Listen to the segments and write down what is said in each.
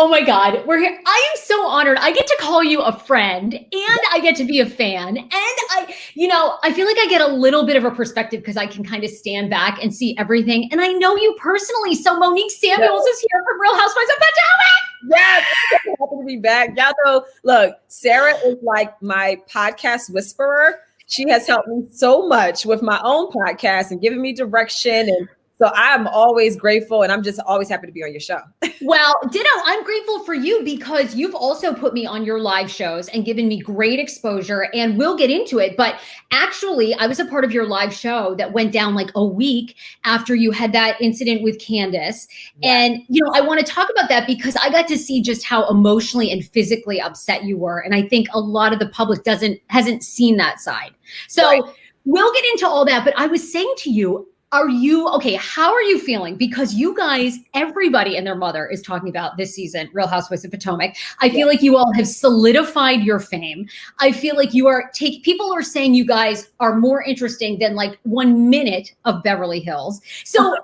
Oh my God, we're here. I am so honored. I get to call you a friend and I get to be a fan. And I feel like I get a little bit of a perspective because I can kind of stand back and see everything. And I know you personally. So Monique Samuels is here from Real Housewives of Potomac. Yes, I'm happy to be back. Y'all know, look, Sarah is like my podcast whisperer. She has helped me so much with my own podcast and giving me direction. And so I'm always grateful, and I'm just always happy to be on your show. Well, ditto. I'm grateful for you because you've also put me on your live shows and given me great exposure, and we'll get into it. But actually, I was a part of your live show that went down like a week after you had that incident with Candiace. Yeah. And, I want to talk about that because I got to see just how emotionally and physically upset you were. And I think a lot of the public hasn't seen that side. So right. We'll get into all that. But I was saying to you, how are you feeling? Because you guys, everybody and their mother is talking about this season, Real Housewives of Potomac. I feel like you all have solidified your fame. I feel like people are saying you guys are more interesting than like 1 minute of Beverly Hills. So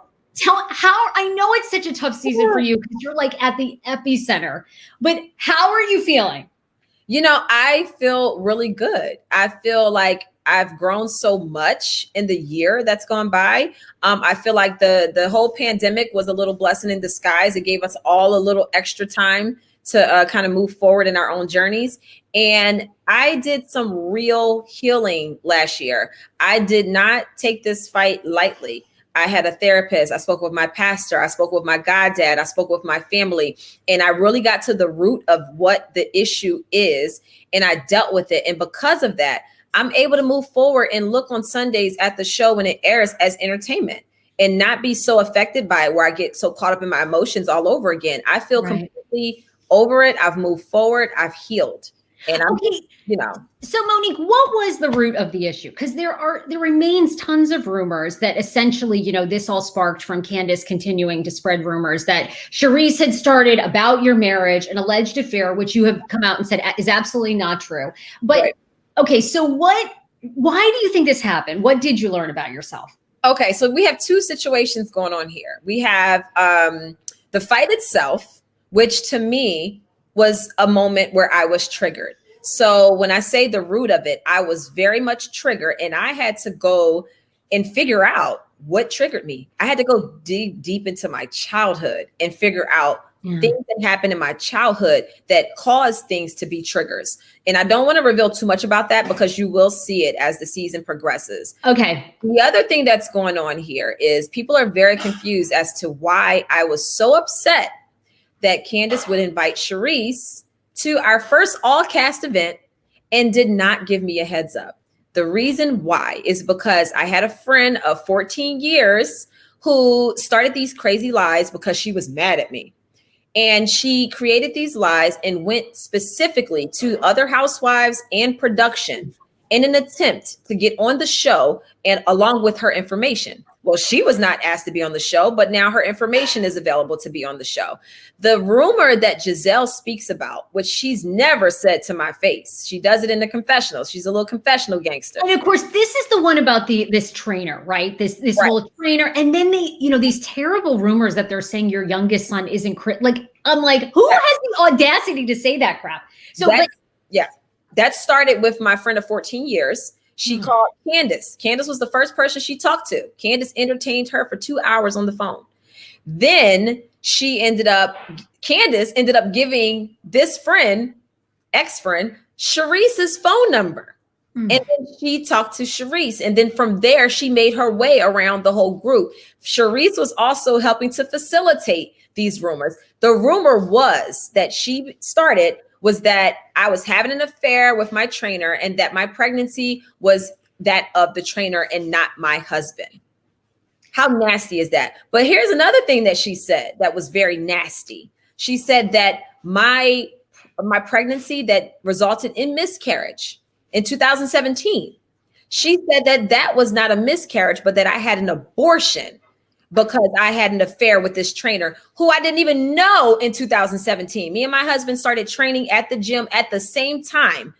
I know it's such a tough season for you because you're like at the epicenter, but how are you feeling? I feel really good. I feel like I've grown so much in the year that's gone by. I feel like the whole pandemic was a little blessing in disguise. It gave us all a little extra time to kind of move forward in our own journeys. And I did some real healing last year. I did not take this fight lightly. I had a therapist. I spoke with my pastor. I spoke with my goddad. I spoke with my family. And I really got to the root of what the issue is. And I dealt with it. And because of that, I'm able to move forward and look on Sundays at the show when it airs as entertainment and not be so affected by it where I get so caught up in my emotions all over again. I feel completely over it. I've moved forward. I've healed. And I'm, So Monique, what was the root of the issue? Because there remains tons of rumors that essentially, this all sparked from Candiace continuing to spread rumors that Charrisse had started about your marriage, an alleged affair, which you have come out and said is absolutely not true. But right. Okay, so why do you think this happened? What did you learn about yourself? Okay, so we have two situations going on here. We have the fight itself, which to me was a moment where I was triggered. So when I say the root of it, I was very much triggered and I had to go and figure out what triggered me. I had to go deep into my childhood and figure out things that happened in my childhood that caused things to be triggers. And I don't want to reveal too much about that because you will see it as the season progresses. Okay. The other thing that's going on here is people are very confused as to why I was so upset that Candiace would invite Charrisse to our first all cast event and did not give me a heads up. The reason why is because I had a friend of 14 years who started these crazy lies because she was mad at me. And she created these lies and went specifically to other housewives and production in an attempt to get on the show and along with her information. Well, she was not asked to be on the show, but now her information is available to be on the show. The rumor that Gizelle speaks about, which she's never said to my face. She does it in the confessional. She's a little confessional gangster. And of course, this is the one about this trainer, right? This right. Whole trainer. And then these terrible rumors that they're saying your youngest son isn't I'm like, who has the audacity to say that crap? So that started with my friend of 14 years. She called Candiace. Candiace was the first person she talked to. Candiace entertained her for 2 hours on the phone. Then Candiace ended up giving this friend, ex-friend, Charrisse's phone number. And then she talked to Charrisse. And then from there, she made her way around the whole group. Charrisse was also helping to facilitate these rumors. The rumor was that she started was that I was having an affair with my trainer and that my pregnancy was that of the trainer and not my husband. How nasty is that? But here's another thing that she said that was very nasty. She said that my pregnancy that resulted in miscarriage in 2017. She said that was not a miscarriage, but that I had an abortion because I had an affair with this trainer who I didn't even know in 2017. Me and my husband started training at the gym at the same time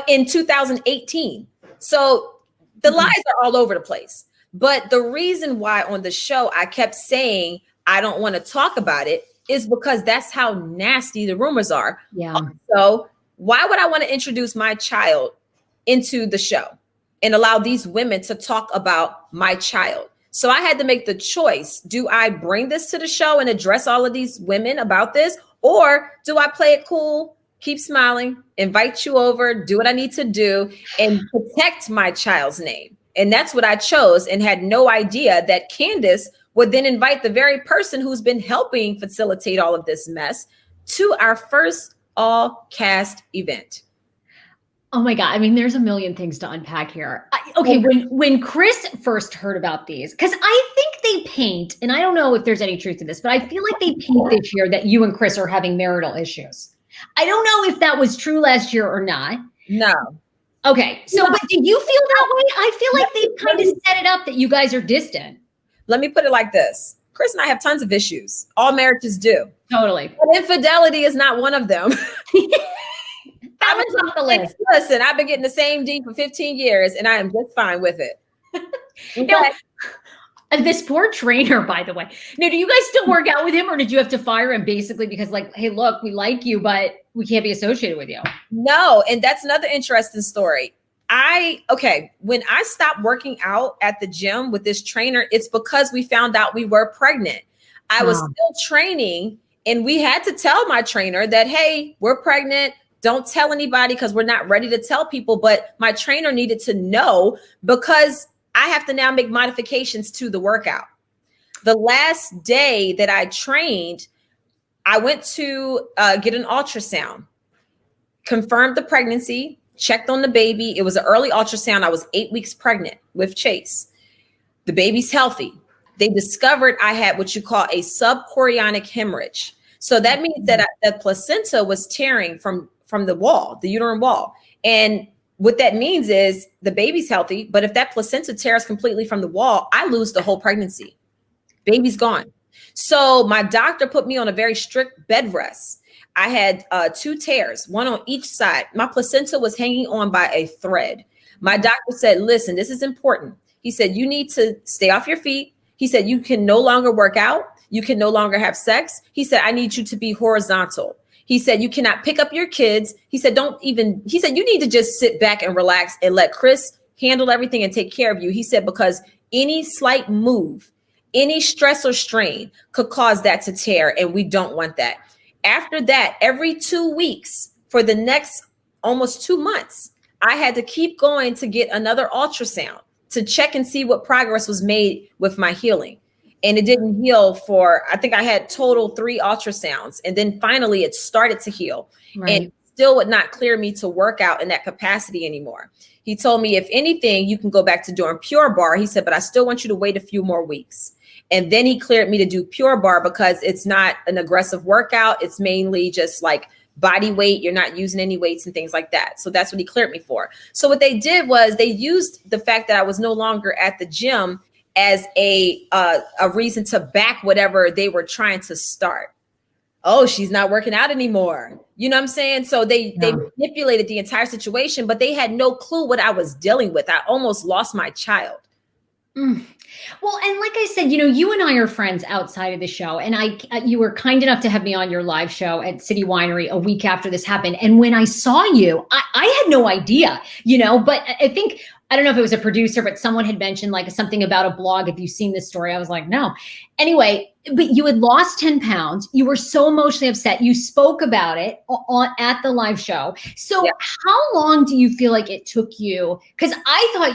in 2018. So the lies are all over the place. But the reason why on the show I kept saying I don't want to talk about it is because that's how nasty the rumors are. Yeah. So why would I want to introduce my child into the show and allow these women to talk about my child? So I had to make the choice. Do I bring this to the show and address all of these women about this? Or do I play it cool, keep smiling, invite you over, do what I need to do, and protect my child's name? And that's what I chose, and had no idea that Candiace would then invite the very person who's been helping facilitate all of this mess to our first all cast event. Oh my God. I mean, there's a million things to unpack here. Okay. When Chris first heard about these, because I think they paint, and I don't know if there's any truth to this, but I feel like they paint this year that you and Chris are having marital issues. I don't know if that was true last year or not. No. Okay. So, but do you feel that way? I feel like they've kind of set it up that you guys are distant. Let me put it like this. Chris and I have tons of issues. All marriages do. Totally. But infidelity is not one of them. That was off the list. Listen, I've been getting the same D for 15 years and I am just fine with it. Now, this poor trainer, by the way. Now, do you guys still work out with him, or did you have to fire him basically because, like, hey, look, we like you, but we can't be associated with you? No. And that's another interesting story. When I stopped working out at the gym with this trainer, it's because we found out we were pregnant. I was still training, and we had to tell my trainer that, hey, we're pregnant. Don't tell anybody because we're not ready to tell people. But my trainer needed to know because I have to now make modifications to the workout. The last day that I trained, I went to get an ultrasound, confirmed the pregnancy, checked on the baby. It was an early ultrasound. I was 8 weeks pregnant with Chase. The baby's healthy. They discovered I had what you call a subchorionic hemorrhage. So that means that the placenta was tearing from the wall, the uterine wall. And what that means is the baby's healthy, but if that placenta tears completely from the wall, I lose the whole pregnancy. Baby's gone. So my doctor put me on a very strict bed rest. I had 2 tears, one on each side. My placenta was hanging on by a thread. My doctor said, listen, this is important. He said, you need to stay off your feet. He said, you can no longer work out. You can no longer have sex. He said, I need you to be horizontal. He said, you cannot pick up your kids. He said, he said, you need to just sit back and relax and let Chris handle everything and take care of you. He said, because any slight move, any stress or strain could cause that to tear. And we don't want that. After that, every 2 weeks for the next almost 2 months, I had to keep going to get another ultrasound to check and see what progress was made with my healing. And it didn't heal for, I think I had total 3 ultrasounds. And then finally it started to heal. Right. And still would not clear me to work out in that capacity anymore. He told me, if anything, you can go back to doing Pure Barre. He said, but I still want you to wait a few more weeks. And then he cleared me to do Pure Barre because it's not an aggressive workout. It's mainly just like body weight. You're not using any weights and things like that. So that's what he cleared me for. So what they did was they used the fact that I was no longer at the gym as a reason to back whatever they were trying to start. Oh, she's not working out anymore. You know what I'm saying? So they manipulated the entire situation, but they had no clue what I was dealing with. I almost lost my child. Well, and like I said, you and I are friends outside of the show, and you were kind enough to have me on your live show at City Winery a week after this happened. And when I saw you, I had no idea, but I think, I don't know if it was a producer, but someone had mentioned like something about a blog. If you've seen this story, I was like, no. Anyway, but you had lost 10 pounds. You were so emotionally upset. You spoke about it at the live show. So How long do you feel like it took you? Because I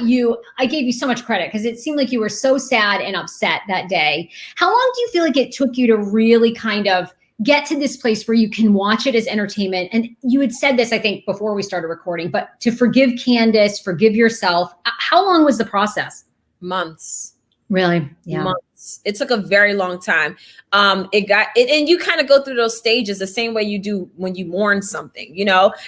gave you so much credit because it seemed like you were so sad and upset that day. How long do you feel like it took you to really kind of get to this place where you can watch it as entertainment? And you had said this, I think, before we started recording, but to forgive Candiace, forgive yourself. How long was the process? Months. Really? Yeah. Months. It took a very long time. And you kind of go through those stages the same way you do when you mourn something.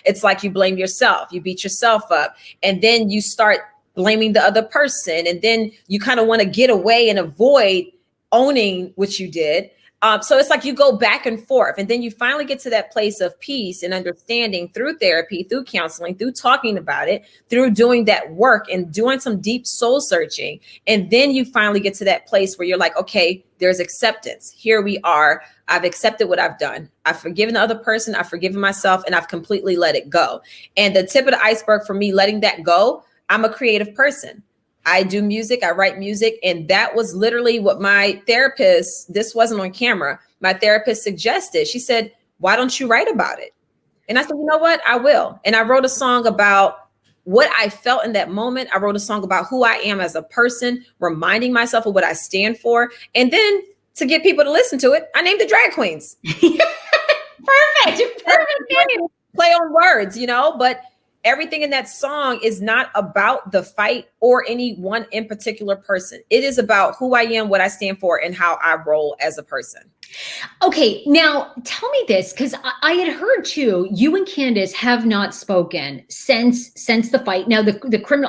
It's like you blame yourself, you beat yourself up, and then you start blaming the other person. And then you kind of want to get away and avoid owning what you did. So it's like you go back and forth, and then you finally get to that place of peace and understanding through therapy, through counseling, through talking about it, through doing that work and doing some deep soul searching. And then you finally get to that place where you're like, okay, there's acceptance. Here we are. I've accepted what I've done. I've forgiven the other person. I've forgiven myself, and I've completely let it go. And the tip of the iceberg for me, letting that go, I'm a creative person. I do music, I write music. And that was literally what my therapist, this wasn't on camera, my therapist suggested. She said, why don't you write about it? And I said, you know what? I will. And I wrote a song about what I felt in that moment. I wrote a song about who I am as a person, reminding myself of what I stand for. And then to get people to listen to it, I named the drag queens. Perfect. Play on words, you know, but everything in that song is not about the fight or any one in particular person. It is about who I am, what I stand for, and how I roll as a person. Okay, now tell me this, because I had heard too, you and Candiace have not spoken since the fight. Now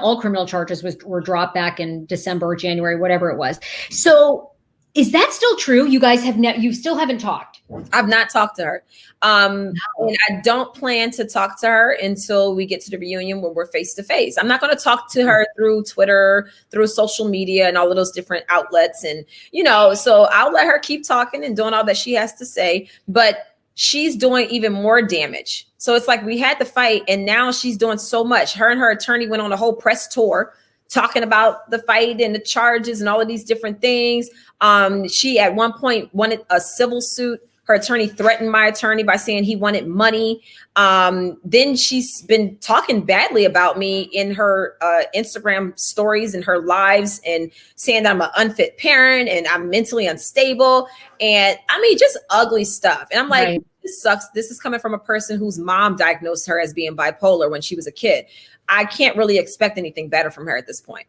all criminal charges were dropped back in December or January, whatever it was. So is that still true? You guys you still haven't talked? I've not talked to her. And I don't plan to talk to her until we get to the reunion where we're face to face. I'm not going to talk to her through Twitter, through social media and all of those different outlets. And, you know, so I'll let her keep talking and doing all that she has to say, but she's doing even more damage. So it's like we had the fight and now she's doing so much. Her and her attorney went on a whole press tour talking about the fight and the charges and all of these different things. She at one point wanted a civil suit. Her attorney threatened my attorney by saying he wanted money. Then she's been talking badly about me in her Instagram stories and her lives and saying that I'm an unfit parent and I'm mentally unstable. And I mean, just ugly stuff. And I'm like, right. This sucks. This is coming from a person whose mom diagnosed her as being bipolar when she was a kid. I can't really expect anything better from her at this point.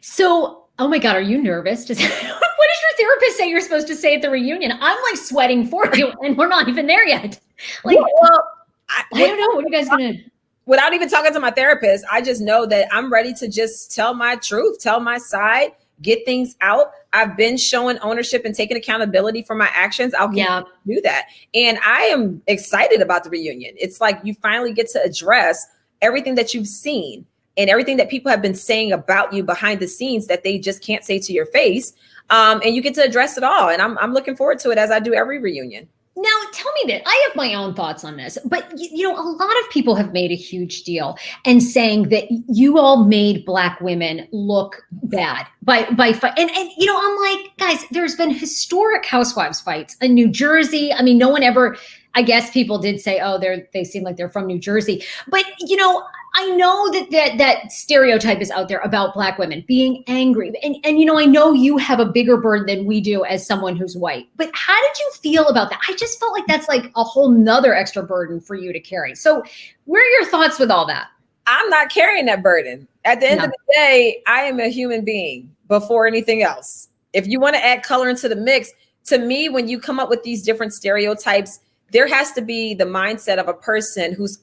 So, oh my God, are you nervous? What does your therapist say you're supposed to say at the reunion? I'm like sweating for you and we're not even there yet. Like, well, I don't know. What are you guys going to... Without even talking to my therapist, I just know that I'm ready to just tell my truth, tell my side, get things out. I've been showing ownership and taking accountability for my actions. I'll do that. And I am excited about the reunion. It's like you finally get to address everything that you've seen and everything that people have been saying about you behind the scenes that they just can't say to your face. And you get to address it all. And I'm looking forward to it as I do every reunion. Now, tell me that I have my own thoughts on this, but you know, a lot of people have made a huge deal and saying that you all made Black women look bad by fight. And you know, I'm like, guys, there's been historic Housewives fights in New Jersey. I mean, no one ever, I guess people did say, oh, they seem like they're from New Jersey, but you know, I know that stereotype is out there about Black women being angry. And you know, I know you have a bigger burden than we do as someone who's white, but how did you feel about that? I just felt like that's like a whole nother extra burden for you to carry. So where are your thoughts with all that? I'm not carrying that burden. At the end of the day, I am a human being before anything else. If you want to add color into the mix, to me, when you come up with these different stereotypes, there has to be the mindset of a person who's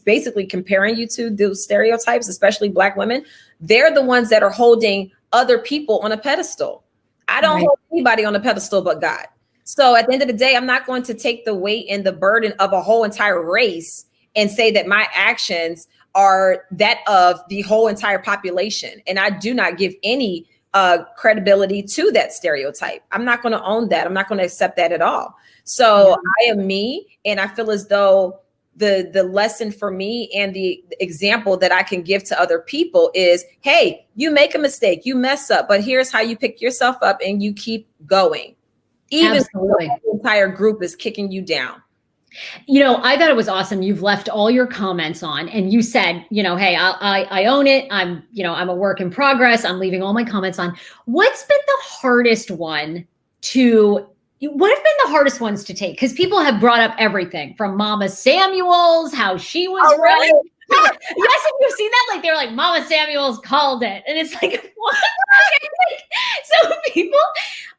basically comparing you to those stereotypes, especially Black women. They're the ones that are holding other people on a pedestal. I don't hold anybody on a pedestal but God. So at the end of the day, I'm not going to take the weight and the burden of a whole entire race and say that my actions are that of the whole entire population. And I do not give any credibility to that stereotype. I'm not going to own that. I'm not going to accept that at all. So I am me, and I feel as though the lesson for me and the example that I can give to other people is, hey, you make a mistake, you mess up, but here's how you pick yourself up and you keep going. Even if the entire group is kicking you down. You know, I thought it was awesome. You've left all your comments on and you said, you know, hey, I own it. I'm a work in progress. I'm leaving all my comments on. What's been the hardest one what have been the hardest ones to take? Because people have brought up everything from Mama Samuels, how she was right. Yes, have you seen that? Like, they're like, Mama Samuels called it. And it's like, what? So people,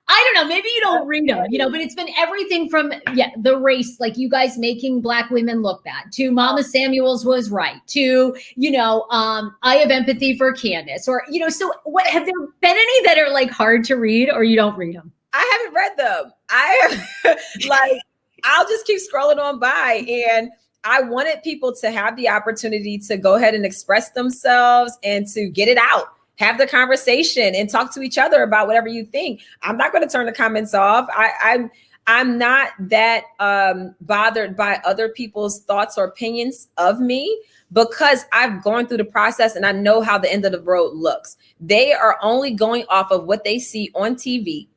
I don't know, maybe you don't read them, you know, but it's been everything from, the race, like you guys making Black women look bad, to Mama Samuels was right, to, you know, I have empathy for Candiace, or, you know, so what, have there been any that are like hard to read or you don't read them? I haven't read them. I like, I'll just keep scrolling on by, and I wanted people to have the opportunity to go ahead and express themselves and to get it out, have the conversation and talk to each other about whatever you think. I'm not going to turn the comments off. I'm not that bothered by other people's thoughts or opinions of me, because I've gone through the process and I know how the end of the road looks. They are only going off of what they see on TV.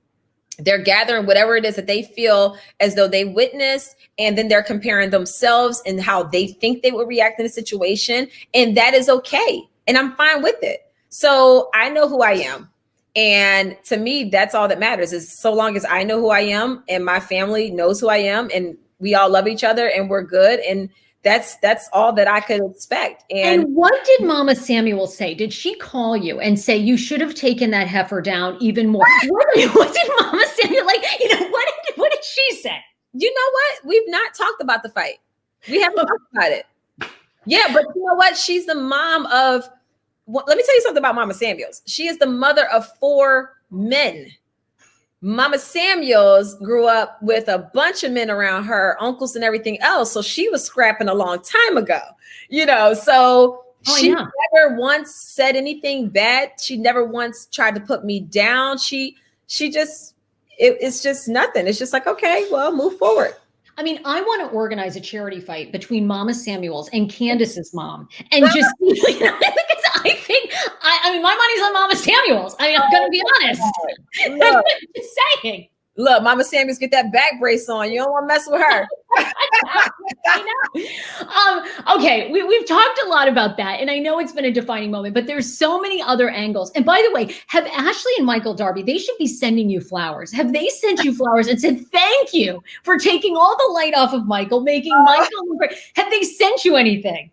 They're gathering whatever it is that they feel as though they witnessed, and then they're comparing themselves and how they think they would react in a situation. And that is okay. And I'm fine with it. So I know who I am. And to me, that's all that matters, is so long as I know who I am and my family knows who I am and we all love each other and we're good. And that's all that I could expect. And what did Mama Samuel say? Did she call you and say you should have taken that heifer down even more? What did Mama Samuel, like, what did she say? You know what? We've not talked about the fight. We haven't talked about it. Yeah, but you know what? She's the mom of, let me tell you something about Mama Samuels. She is the mother of 4 men. Mama Samuels grew up with a bunch of men around her, uncles and everything else. So she was scrapping a long time ago, so she never once said anything bad. She never once tried to put me down. She just, it's just nothing. It's just like, okay, well, move forward. I mean, I want to organize a charity fight between Mama Samuels and Candiace's mom, and just, because I think, I mean, my money's on Mama Samuels. I mean, I'm going to be honest. Look, just saying. Look, Mama Samuels, get that back brace on. You don't want to mess with her. I know. Okay, we've talked a lot about that, and I know it's been a defining moment, but there's so many other angles. And by the way, have Ashley and Michael Darby, they should be sending you flowers. Have they sent you flowers and said, thank you for taking all the light off of Michael, making Michael look great? Have they sent you anything?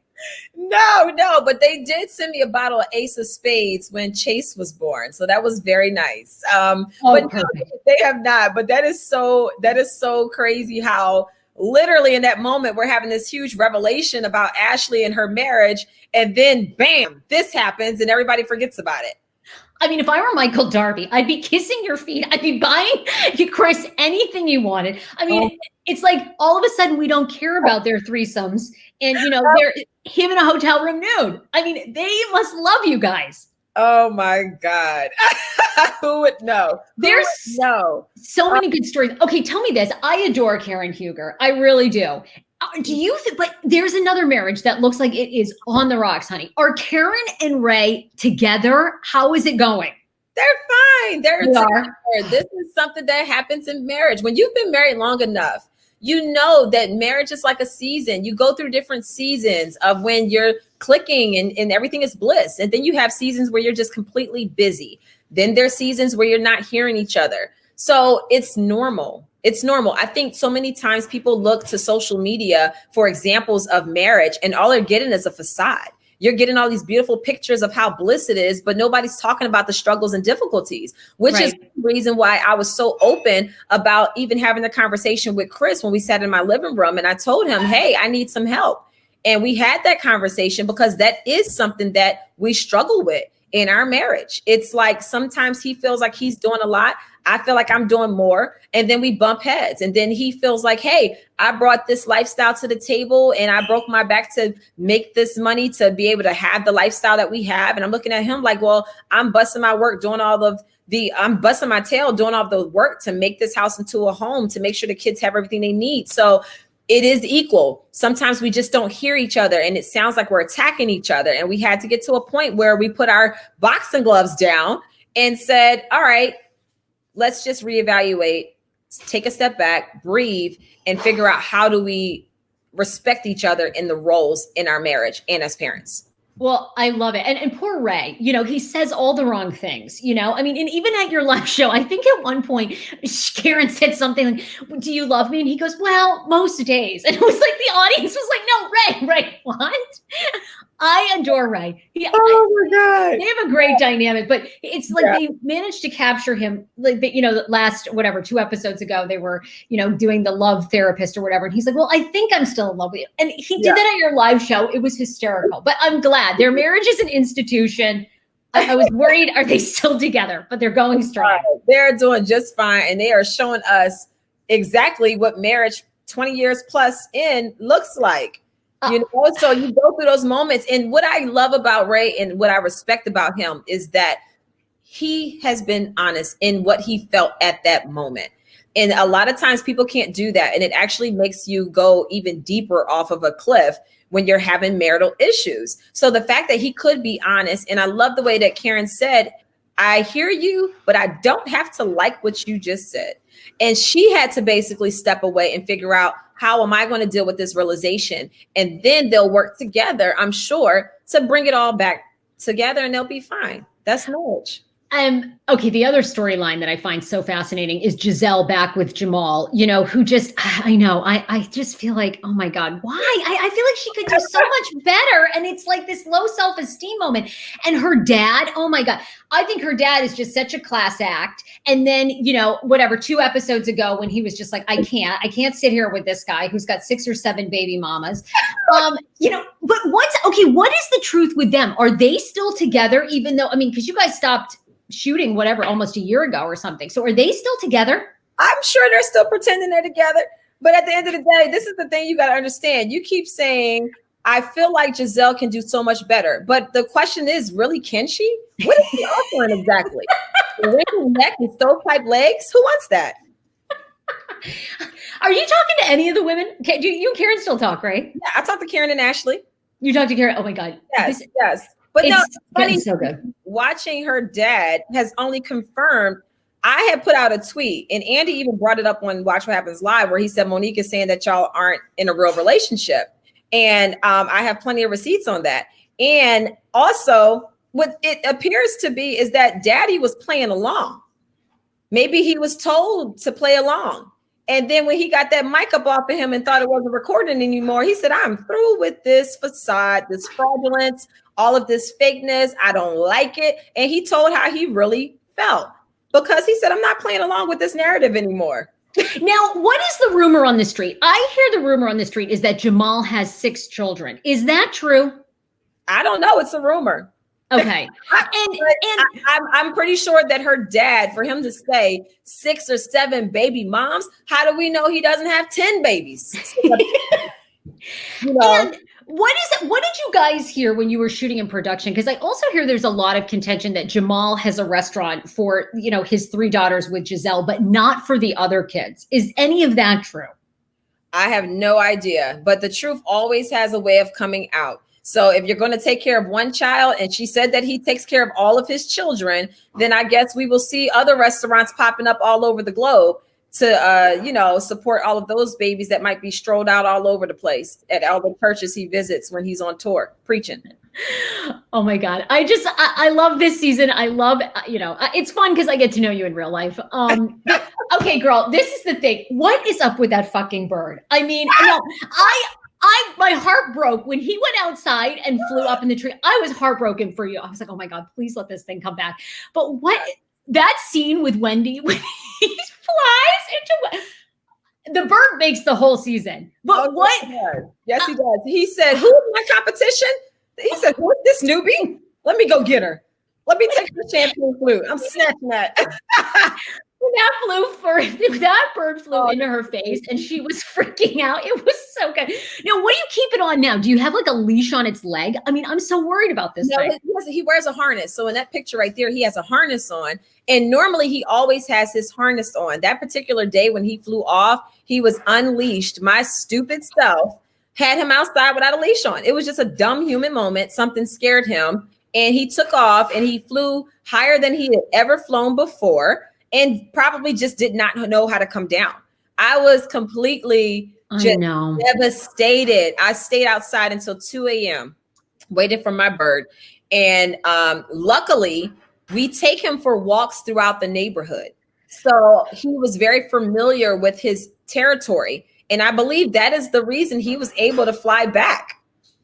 No, but they did send me a bottle of Ace of Spades when Chase was born. So that was very nice. But no, they have not. But that is so crazy how literally in that moment we're having this huge revelation about Ashley and her marriage. And then bam, this happens and everybody forgets about it. I mean, if I were Michael Darby, I'd be kissing your feet. I'd be buying you, Chris, anything you wanted. I mean, it's like all of a sudden we don't care about their threesomes, and they're him in a hotel room nude. I mean, they must love you guys. Oh my God. Who would know? There's so many good stories. Okay, tell me this. I adore Karen Huger. I really do. Do you think, but there's another marriage that looks like it is on the rocks, honey. Are Karen and Ray together? How is it going? They're fine. They're together. This is something that happens in marriage. When you've been married long enough, you know that marriage is like a season. You go through different seasons of when you're clicking and everything is bliss. And then you have seasons where you're just completely busy. Then there's seasons where you're not hearing each other. So it's normal. It's normal. I think so many times people look to social media for examples of marriage, and all they're getting is a facade. You're getting all these beautiful pictures of how bliss it is, but nobody's talking about the struggles and difficulties, which is the reason why I was so open about even having a conversation with Chris when we sat in my living room. And I told him, hey, I need some help. And we had that conversation because that is something that we struggle with in our marriage. It's like sometimes he feels like he's doing a lot. I feel like I'm doing more. And then we bump heads. And then he feels like, hey, I brought this lifestyle to the table and I broke my back to make this money to be able to have the lifestyle that we have. And I'm looking at him like, well, I'm busting my work doing I'm busting my tail doing all the work to make this house into a home, to make sure the kids have everything they need. So it is equal. Sometimes we just don't hear each other and it sounds like we're attacking each other. And we had to get to a point where we put our boxing gloves down and said, all right, let's just reevaluate, take a step back, breathe, and figure out how do we respect each other in the roles in our marriage and as parents. Well, I love it. And poor Ray, he says all the wrong things, I mean, and even at your live show, I think at one point, Karen said something like, do you love me? And he goes, well, most days. And it was like, the audience was like, no, Ray, what? I adore Ray. Oh my God. They have a great dynamic, but it's like they managed to capture him. Like, the last, 2 episodes ago, they were, doing the love therapist or whatever. And he's like, well, I think I'm still in love with you. And he did that at your live show. It was hysterical, but I'm glad their marriage is an institution. I was worried, are they still together? But they're going strong. They're doing just fine. And they are showing us exactly what marriage 20 years plus in looks like. You know, so you go through those moments. And what I love about Ray and what I respect about him is that he has been honest in what he felt at that moment. And a lot of times people can't do that. And it actually makes you go even deeper off of a cliff when you're having marital issues. So the fact that he could be honest, and I love the way that Karen said, I hear you, but I don't have to like what you just said. And she had to basically step away and figure out, how am I going to deal with this realization? And then they'll work together, I'm sure, to bring it all back together, and they'll be fine. That's marriage. Okay. The other storyline that I find so fascinating is Gizelle back with Jamal, you know, who just, I know, I just feel like, oh my God, why? I feel like she could do so much better. And it's like this low self-esteem moment. And her dad, oh my God, I think her dad is just such a class act. And then, you know, whatever, 2 episodes ago when he was just like, I can't sit here with this guy who's got 6 or 7 baby mamas. You know, but what is the truth with them? Are they still together? Even though, I mean, because you guys stopped shooting whatever almost a year ago or something. So are they still together? I'm sure they're still pretending they're together. But at the end of the day, this is the thing you got to understand. You keep saying, I feel like Gizelle can do so much better. But the question is, really, can she? What is she offering exactly? The wrinkled neck and stovepipe legs? Who wants that? Are you talking to any of the women? You and Karen still talk, right? Yeah, I talked to Karen and Ashley. You talked to Karen? Oh my God. Yes. But no, it's funny. So good. Watching her dad has only confirmed. I had put out a tweet, and Andy even brought it up on Watch What Happens Live, where he said Monique is saying that y'all aren't in a real relationship. And I have plenty of receipts on that. And also, what it appears to be is that Daddy was playing along. Maybe he was told to play along. And then when he got that mic up off of him and thought it wasn't recording anymore, he said, I'm through with this facade, this fraudulence, all of this fakeness. I don't like it. And he told how he really felt, because he said, I'm not playing along with this narrative anymore. Now, what is the rumor on the street? I hear the rumor on the street is that Jamal has 6 children. Is that true? I don't know. It's a rumor. Okay. I'm pretty sure that her dad, for him to say 6 or 7 baby moms, how do we know he doesn't have 10 babies? You know? And what is it? What did you guys hear when you were shooting in production? Because I also hear there's a lot of contention that Jamal has a restaurant for, you know, his 3 daughters with Gizelle, but not for the other kids. Is any of that true? I have no idea, but the truth always has a way of coming out. So if you're going to take care of one child, and she said that he takes care of all of his children, then I guess we will see other restaurants popping up all over the globe to, you know, support all of those babies that might be strolled out all over the place at all the churches he visits when he's on tour preaching. Oh my God. I love this season. I love, you know, it's fun because I get to know you in real life. Okay, girl, this is the thing. What is up with that fucking bird? I mean, no, my heart broke when he went outside and flew up in the tree. I was heartbroken for you. I was like, oh my God, please let this thing come back. But what, that scene with Wendy, when he flies into, the bird makes the whole season. But what? Yes, he does. He said, who's my competition? He said, who's this newbie? Let me go get her. Let me take the champagne flute. I'm snatching that. That bird flew into her face and she was freaking out. It was so good. Now, what do you keep it on now? Do you have like a leash on its leg? I mean, I'm so worried about this thing. He wears a harness. So in that picture right there, he has a harness on. And normally he always has his harness on. That particular day when he flew off, he was unleashed. My stupid self had him outside without a leash on. It was just a dumb human moment. Something scared him. And he took off and he flew higher than he had ever flown before. And probably just did not know how to come down. I was completely devastated. I stayed outside until 2 a.m. waiting for my bird. And luckily, we take him for walks throughout the neighborhood. So he was very familiar with his territory. And I believe that is the reason he was able to fly back.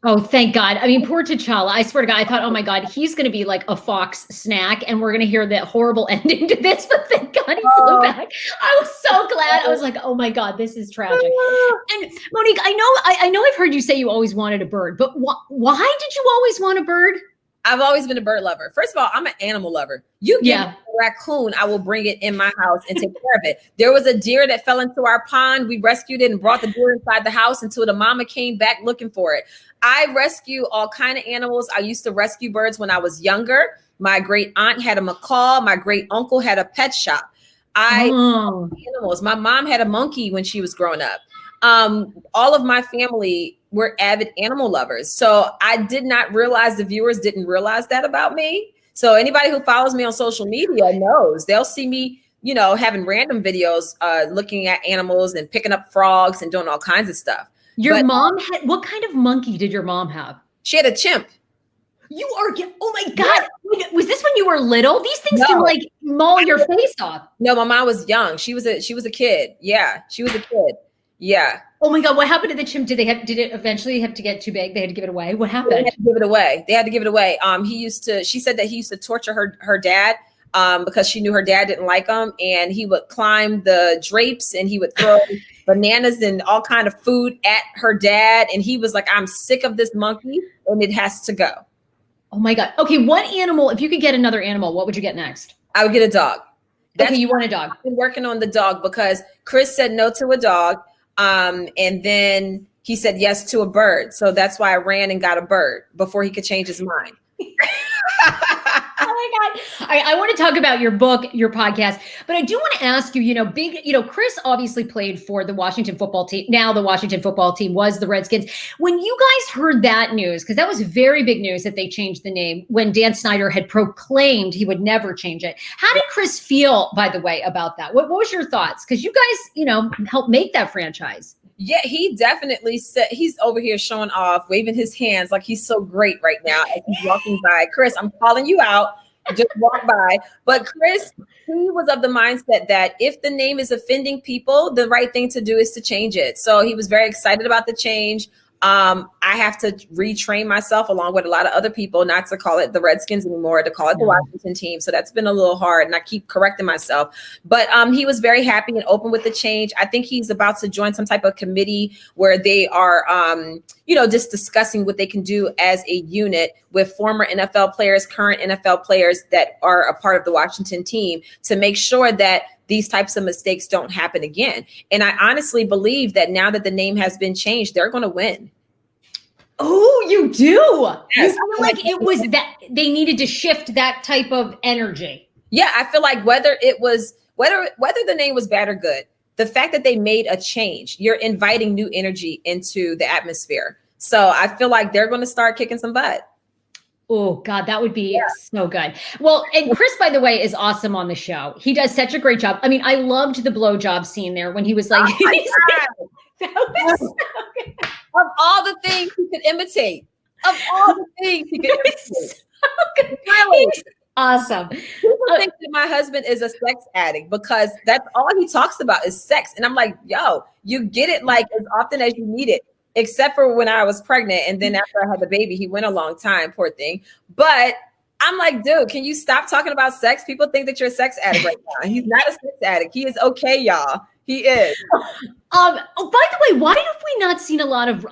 Oh, thank God. I mean, poor T'Challa. I swear to God, I thought, oh my God, he's going to be like a fox snack and we're going to hear the horrible ending to this. But thank God he flew back. I was so glad. I was like, oh my God, this is tragic. And Monique, I know I've heard you say you always wanted a bird, but why did you always want a bird? I've always been a bird lover. First of all, I'm an animal lover. You give me a raccoon, I will bring it in my house and take care of it. There was a deer that fell into our pond. We rescued it and brought the deer inside the house until the mama came back looking for it. I rescue all kind of animals. I used to rescue birds when I was younger. My great aunt had a macaw. My great uncle had a pet shop. Animals. My mom had a monkey when she was growing up. All of my family were avid animal lovers. So I did not realize the viewers didn't realize that about me. So anybody who follows me on social media knows they'll see me, you know, having random videos, looking at animals and picking up frogs and doing all kinds of stuff. Your mom had, what kind of monkey did your mom have? She had a chimp. You are, oh my God. Yeah. Was this when you were little? These things can like maul your face off. No, my mom was young. She was a kid. Yeah. She was a kid. Yeah. Oh my God. What happened to the chimp? Did it eventually have to get too big? They had to give it away. What happened? They had to give it away. She said that he used to torture her dad, because she knew her dad didn't like him, and he would climb the drapes and he would throw bananas and all kind of food at her dad. And he was like, I'm sick of this monkey and it has to go. Oh my God. Okay. What animal, if you could get another animal, what would you get next? I would get a dog. Okay. You want a dog? I've been working on the dog because Chris said no to a dog. And then he said yes to a bird. So that's why I ran and got a bird before he could change his mind. Oh my God. I want to talk about your book, your podcast, but I do want to ask you, Chris obviously played for the Washington football team. Now the Washington football team was the Redskins. When you guys heard that news, because that was very big news that they changed the name when Dan Snyder had proclaimed he would never change it. How did Chris feel, by the way, about that? What was your thoughts? Because you guys, helped make that franchise. Yeah, he definitely said, he's over here showing off, waving his hands like he's so great right now as he's walking by. Chris, I'm calling you out. Just walk by. But Chris, he was of the mindset that if the name is offending people, the right thing to do is to change it. So he was very excited about the change. I have to retrain myself along with a lot of other people not to call it the Redskins anymore, to call it the Washington team. So that's been a little hard and I keep correcting myself. But he was very happy and open with the change. I think he's about to join some type of committee where they are, just discussing what they can do as a unit with former NFL players, current NFL players that are a part of the Washington team to make sure that these types of mistakes don't happen again. And I honestly believe that now that the name has been changed, they're going to win. Oh, you do? Yes. You feel like it was that they needed to shift that type of energy. Yeah, I feel like whether the name was bad or good, the fact that they made a change, you're inviting new energy into the atmosphere. So I feel like they're going to start kicking some butt. Oh God, that would be so good. Well, and Chris, by the way, is awesome on the show. He does such a great job. I mean, I loved the blowjob scene there when he was like, that was so good. Of all the things he could imitate, Really? Awesome. People think that my husband is a sex addict because that's all he talks about is sex. And I'm like, yo, you get it like as often as you need it. Except for when I was pregnant. And then after I had the baby, he went a long time, poor thing. But I'm like, dude, can you stop talking about sex? People think that you're a sex addict right now. He's not a sex addict. He is okay, y'all. He is. By the way, why have we not seen a lot of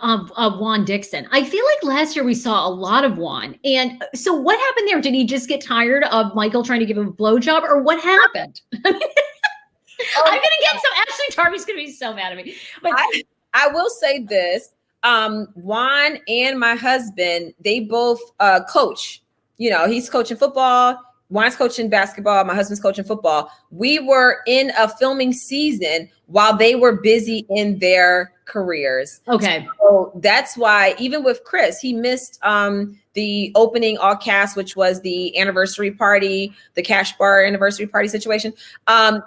Juan Dixon? I feel like last year we saw a lot of Juan. And so what happened there? Did he just get tired of Michael trying to give him a blowjob or what happened? I'm going to get Ashley Darby's going to be so mad at me. But I will say this, Juan and my husband, they both coach. He's coaching football. Juan's coaching basketball. My husband's coaching football. We were in a filming season while they were busy in their careers. Okay. So that's why even with Chris, he missed the opening all cast, which was the anniversary party, the cash bar anniversary party situation.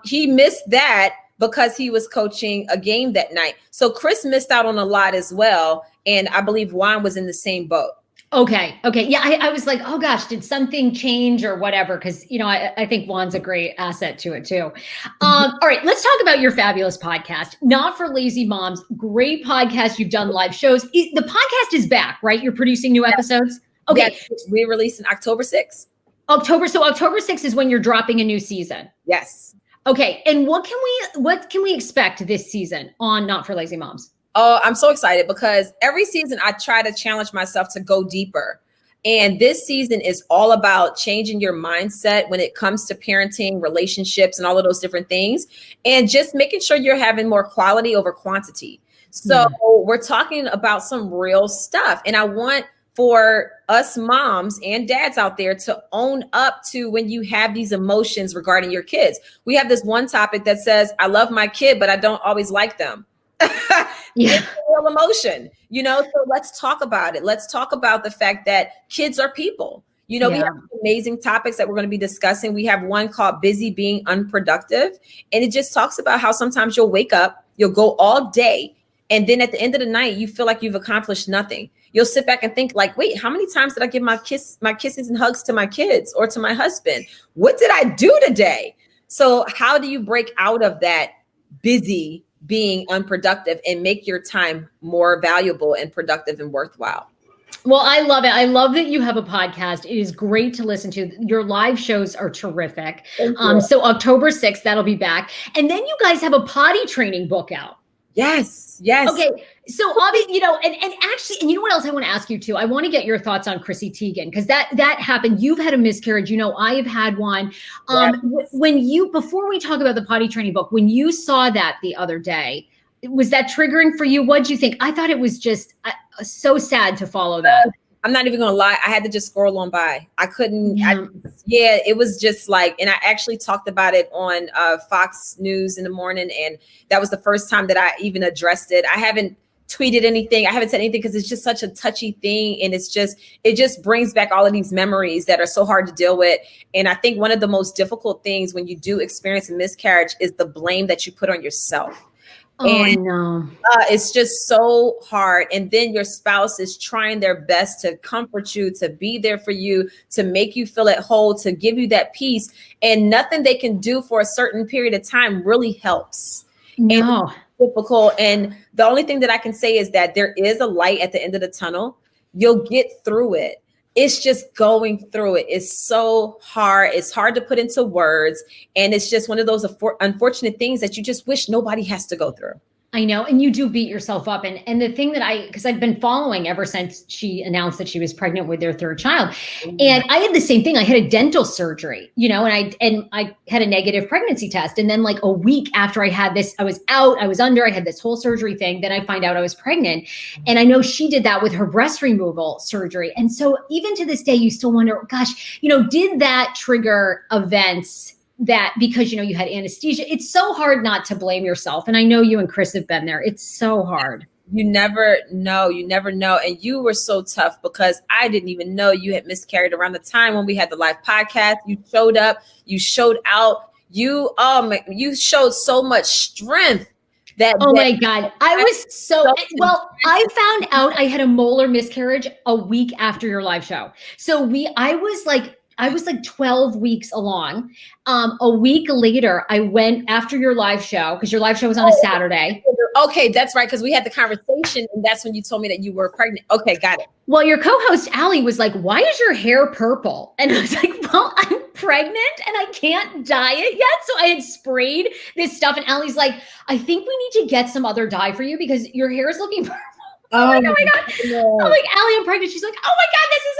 He missed that because he was coaching a game that night. So Chris missed out on a lot as well. And I believe Juan was in the same boat. Okay. Yeah. I was like, oh gosh, did something change or whatever? Cause I think Juan's a great asset to it too. All right, let's talk about your fabulous podcast, Not for Lazy Moms. Great podcast. You've done live shows. The podcast is back, right? You're producing new episodes. Okay. Yes, we released in October 6th. So October 6th is when you're dropping a new season. Yes. Okay. And what can we expect this season on Not for Lazy Moms? Oh, I'm so excited because every season I try to challenge myself to go deeper. And this season is all about changing your mindset when it comes to parenting, relationships, and all of those different things, and just making sure you're having more quality over quantity. So we're talking about some real stuff. And I want for us moms and dads out there to own up to when you have these emotions regarding your kids. We have this one topic that says, I love my kid, but I don't always like them. It's a real emotion, you know, so let's talk about it. Let's talk about the fact that kids are people. You know, we have amazing topics that we're going to be discussing. We have one called Busy Being Unproductive. And it just talks about how sometimes you'll wake up, you'll go all day, and then at the end of the night, you feel like you've accomplished nothing. You'll sit back and think like, wait, how many times did I give my kisses and hugs to my kids or to my husband? What did I do today? So how do you break out of that busy being unproductive and make your time more valuable and productive and worthwhile? Well, I love it. I love that you have a podcast. It is great to listen to. Your live shows are terrific. So October 6th, that'll be back. And then you guys have a potty training book out. Yes. Okay. So obviously, you know, and actually, and you know what else I want to ask you too? I want to get your thoughts on CHRISSY Teigen, because that happened. You've had a miscarriage. You know, I've had one. Before we talk about the potty training book, when you saw that the other day, was that triggering for you? What'd you think? I thought it was just so sad to follow that. I'm not even going to lie. I had to just scroll on by. I couldn't. It was just like, and I actually talked about it on Fox News in the morning. And that was the first time that I even addressed it. I haven't tweeted anything. I haven't said anything because it's just such a touchy thing. And it just brings back all of these memories that are so hard to deal with. And I think one of the most difficult things when you do experience a miscarriage is the blame that you put on yourself. It's just so hard. And then your spouse is trying their best to comfort you, to be there for you, to make you feel at whole, to give you that peace. And nothing they can do for a certain period of time really helps. And it's difficult. And the only thing that I can say is that there is a light at the end of the tunnel. You'll get through it. It's just going through it. It's so hard. It's hard to put into words. And it's just one of those unfortunate things that you just wish nobody has to go through. I know. And you do beat yourself up. And the thing that because I've been following ever since she announced that she was pregnant with their third child. And I had the same thing. I had a dental surgery, you know, and I had a negative pregnancy test. And then like a week after I had this, I was out, I was under, I had this whole surgery thing. Then I find out I was pregnant. And I know she did that with her breast removal surgery. And so even to this day, you still wonder, gosh, you know, did that trigger events that because, you know, you had anesthesia? It's so hard not to blame yourself. And I know you and Chris have been there. It's so hard. You never know. And you were so tough because I didn't even know you had miscarried around the time when we had the live podcast. You showed up, you showed out, you showed so much strength. My God. I was I found out I had a molar miscarriage a week after your live show. So I was like 12 weeks along. A week later, I went after your live show because your live show was on a Saturday. Okay, that's right. Because we had the conversation and that's when you told me that you were pregnant. Okay, got it. Well, your co-host, Allie, was like, why is your hair purple? And I was like, well, I'm pregnant and I can't dye it yet. So I had sprayed this stuff. And Allie's like, I think we need to get some other dye for you because your hair is looking purple. Oh my God. No. I'm like, Allie, I'm pregnant. She's like, oh my God, this is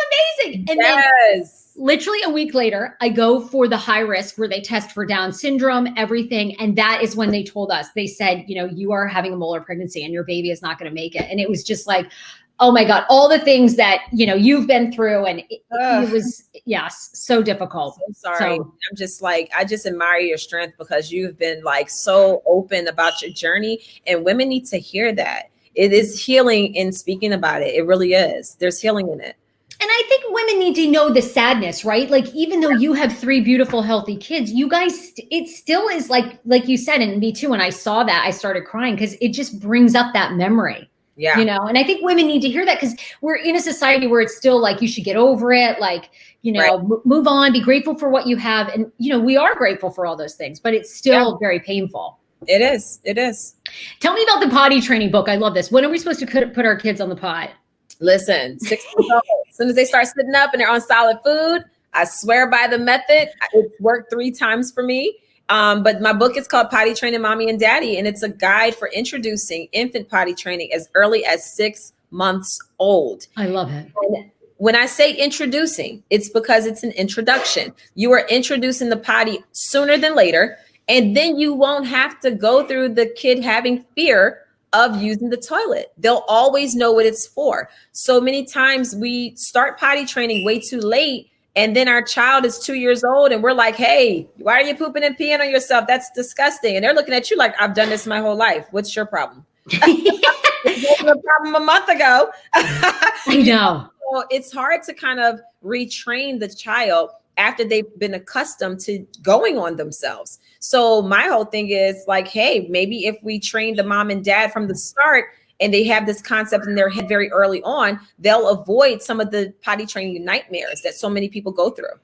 amazing. And then literally a week later, I go for the high risk where they test for Down syndrome, everything. And that is when they told us, they said, you know, you are having a molar pregnancy and your baby is not going to make it. And it was just like, oh my God, all the things that, you know, you've been through. And it was, so difficult. I'm sorry. I'm just like, I just admire your strength because you've been like so open about your journey and women need to hear that. It is healing in speaking about it. It really is. There's healing in it. And I think women need to know the sadness, right? Like, even though you have 3 beautiful, healthy kids, you guys, it still is like you said, and me too, when I saw that, I started crying because it just brings up that memory. Yeah. You know, and I think women need to hear that because we're in a society where it's still like, you should get over it. Like, you know, move on, be grateful for what you have. And, you know, we are grateful for all those things, but it's still very painful. It is. It is. Tell me about the potty training book. I love this. When are we supposed to put our kids on the pot? Listen, 6 months old. As soon as they start sitting up and they're on solid food, I swear by the method. It's worked 3 times for me. But my book is called Potty Training Mommy and Daddy, and it's a guide for introducing infant potty training as early as 6 months old. I love it. And when I say introducing, it's because it's an introduction. You are introducing the potty sooner than later, and then you won't have to go through the kid having fear of using the toilet. They'll always know what it's for. So many times we start potty training way too late, and then our child is 2 years old and we're like, hey, why are you pooping and peeing on yourself? That's disgusting. And they're looking at you like, I've done this my whole life. What's your problem? It was a problem a month ago. I know. So it's hard to kind of retrain the child after they've been accustomed to going on themselves. So my whole thing is like, hey, maybe if we train the mom and dad from the start and they have this concept in their head very early on, they'll avoid some of the potty training nightmares that so many people go through.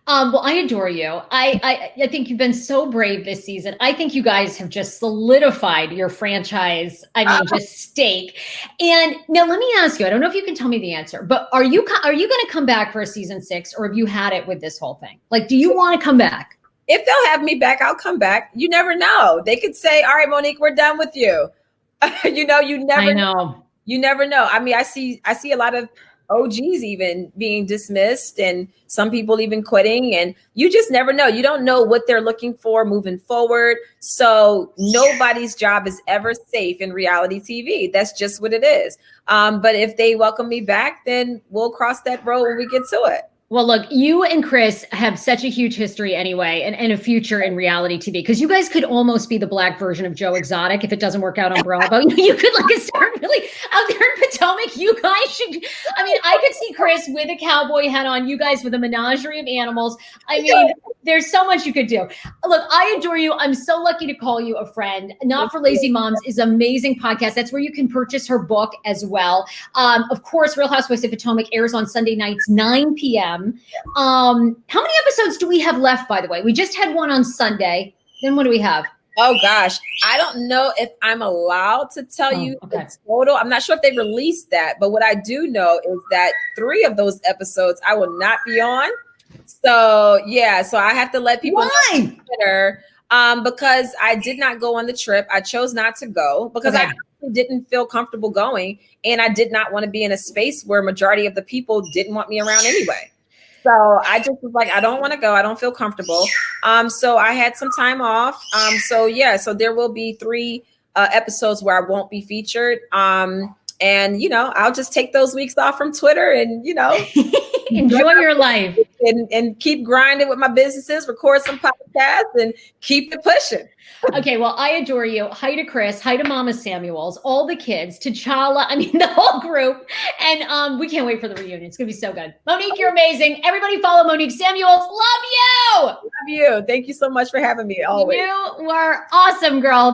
Well, I adore you. I think you've been so brave this season. I think you guys have just solidified your franchise. I mean, just stake. And now let me ask you, I don't know if you can tell me the answer, but are you going to come back for a season 6, or have you had it with this whole thing? Like, do you want to come back? If they'll have me back, I'll come back. You never know. They could say, all right, Monique, we're done with you. You never know. You never know. I mean, I see a lot of OGs even being dismissed and some people even quitting, and you just never know. You don't know what they're looking for moving forward. So nobody's job is ever safe in reality TV. That's just what it is. But if they welcome me back, then we'll cross that road when we get to it. Well, look, you and Chris have such a huge history anyway, and a future in reality TV, because you guys could almost be the black version of Joe Exotic if it doesn't work out on Bravo. You could like start really out there in Potomac. You guys should, I mean, I could see Chris with a cowboy hat on, you guys with a menagerie of animals. I mean, there's so much you could do. Look, I adore you. I'm so lucky to call you a friend. Not for Lazy Moms is an amazing podcast. That's where you can purchase her book as well. Of course, Real Housewives of Potomac airs on Sunday nights, 9 p.m. How many episodes do we have left, by the way? We just had one on Sunday. Then what do we have? Oh, gosh. I don't know if I'm allowed to tell you the total. I'm not sure if they released that. But what I do know is that 3 of those episodes I will not be on. So, yeah. So I have to let people know on Twitter, because I did not go on the trip. I chose not to go because I didn't feel comfortable going. And I did not want to be in a space where majority of the people didn't want me around anyway. So I just was like, I don't want to go. I don't feel comfortable. So I had some time off. So there will be 3 episodes where I won't be featured. And, I'll just take those weeks off from Twitter and, enjoy your life and keep grinding with my businesses, record some podcasts and keep it pushing. Okay, well, I adore you. Hi to Chris. Hi to Mama Samuels, all the kids, T'Challa. I mean, the whole group. And we can't wait for the reunion. It's going to be so good. Monique, you're amazing. Everybody follow Monique Samuels. Love you. Love you. Thank you so much for having me always. You were awesome, girl.